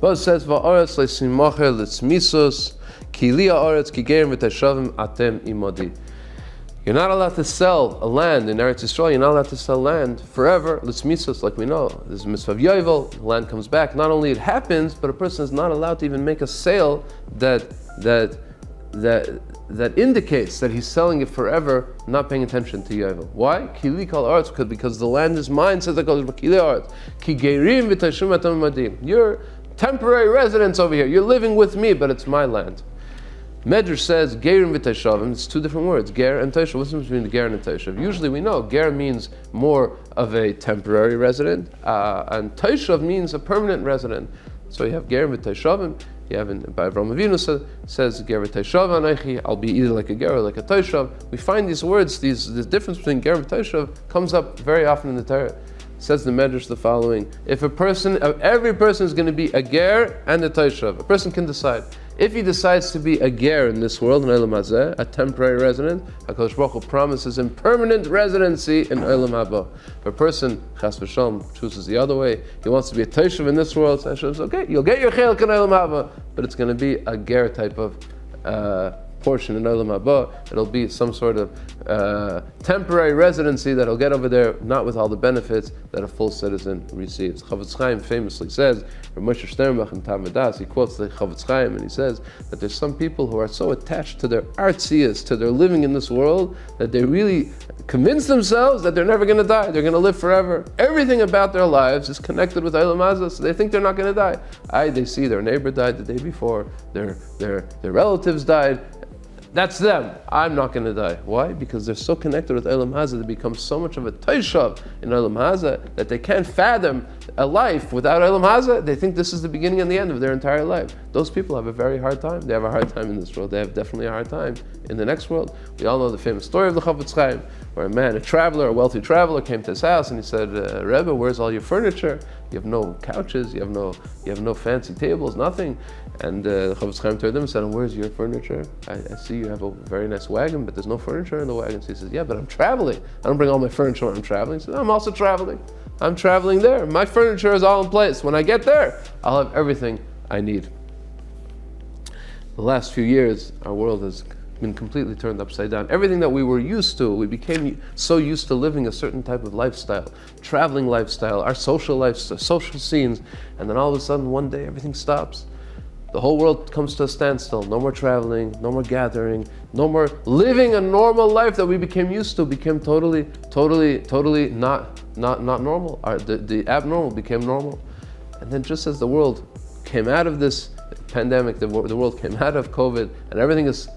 But it says, "Va'aretz le'simacher le'tzmisos, ki li ha'aretz ki gerim v'teshavim atem imodi." You're not allowed to sell a land in Eretz Yisrael. You're not allowed to sell land forever. L'tzmisos, like we know, there's a mitzvah of yovel. The land comes back. Not only it happens, but a person is not allowed to even make a sale that indicates that he's selling it forever, not paying attention to yovel. Why? Kili kal aretz, because the land is mine. Says the Kodesh Kili aretz. Ki gerim v'tashum atam madim. You're temporary residents over here. You're living with me, but it's my land. Medrash says gerim v'teshavim. It's two different words, ger and teshav. What's the difference between the ger and the teshav? Usually we know ger means more of a temporary resident, and teshav means a permanent resident. So you have ger v'teshavim. You have by Avraham Avinu says ger v'teshav anechi. I'll be either like a ger or like a teshav. We find these words, the difference between ger and teshav comes up very often in the Torah. Says the Medrash the following: if every person is going to be a ger and a teshav, a person can decide. If he decides to be a ger in this world, in Olam Hazeh, a temporary resident, HaKadosh Baruch Hu promises him permanent residency in Olam Haba. If a person, chas v'shalom, chooses the other way, he wants to be a teshav in this world, so Hashem says, okay, you'll get your chelek in Olam Haba, but it's going to be a ger type of portion in Olam Haba. It'll be some sort of temporary residency that he'll get over there, not with all the benefits that a full citizen receives. Chavetz Chaim famously says, Moshe Sternbach in Tamadas, he quotes the Chavetz Chaim and he says that there's some people who are so attached to their artzias, to their living in this world, that they really convince themselves that they're never going to die. They're going to live forever. Everything about their lives is connected with Olam Hazeh, so they think they're not going to die. They see their neighbor died the day before, their relatives died. That's them. I'm not going to die. Why? Because they're so connected with Olam Hazeh, they become so much of a teshav in Olam Hazeh that they can't fathom a life without Olam Hazeh. They think this is the beginning and the end of their entire life. Those people have a very hard time. They have a hard time in this world. They have definitely a hard time in the next world. We all know the famous story of the Chavetz Chaim, where a wealthy traveler, came to his house and he said, Rebbe, where's all your furniture? You have no couches, you have no fancy tables, nothing. And Chavetz Chaim turned to him and said, where's your furniture? I see you have a very nice wagon, but there's no furniture in the wagon. So he says, yeah, but I'm traveling. I don't bring all my furniture when I'm traveling. He says, I'm also traveling. I'm traveling there. My furniture is all in place. When I get there, I'll have everything I need. The last few years, our world has been completely turned upside down. Everything that we were used to, we became so used to living a certain type of lifestyle, traveling lifestyle, our social lifestyle, social scenes, and then all of a sudden one day everything stops. The whole world comes to a standstill. No more traveling, no more gathering, no more living a normal life that we became used to, became totally not normal. The abnormal became normal. And then just as the world came out of this pandemic, the world came out of COVID, and everything is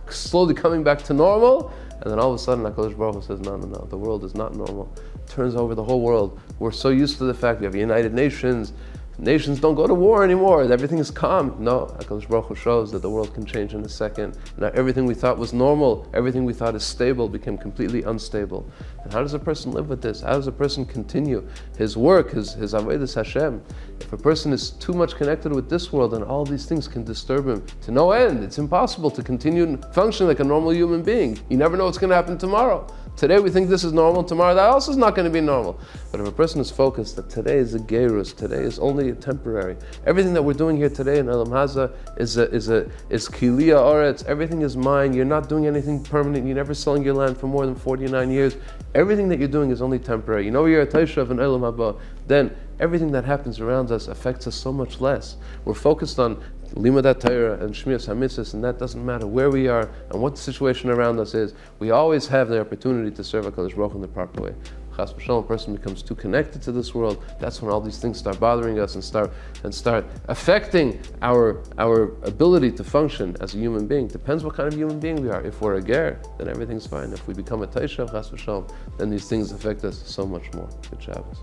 slowly coming back to normal, and then all of a sudden HaKadosh Baruch Hu says, no, the world is not normal. Turns over the whole world. We're so used to the fact we have United Nations. Nations don't go to war anymore. Everything is calm. No, HaKadosh Baruch Hu shows that the world can change in a second. Now everything we thought was normal, everything we thought is stable, became completely unstable. And how does a person live with this? How does a person continue his work, his avodas Hashem? If a person is too much connected with this world, and all these things can disturb him to no end. It's impossible to continue functioning like a normal human being. You never know what's going to happen tomorrow. Today we think this is normal, tomorrow that also is not going to be normal. But if a person is focused that today is a gerus, today is only a temporary. Everything that we're doing here today in Olam Hazeh is kiliya oretz. Everything is mine. You're not doing anything permanent. You're never selling your land for more than 49 years. Everything that you're doing is only temporary. You know you're a taishav in Olam Haba. Then everything that happens around us affects us so much less. We're focused on Limadat Torah and Shmiras HaMitzvos, and that doesn't matter where we are and what the situation around us is. We always have the opportunity to serve HaKadosh Baruch Hu in the proper way. Chas v'shalom, a person becomes too connected to this world. That's when all these things start bothering us and start affecting our ability to function as a human being. Depends what kind of human being we are. If we're a ger, then everything's fine. If we become a taishav, chas v'shalom, then these things affect us so much more. Good Shabbos.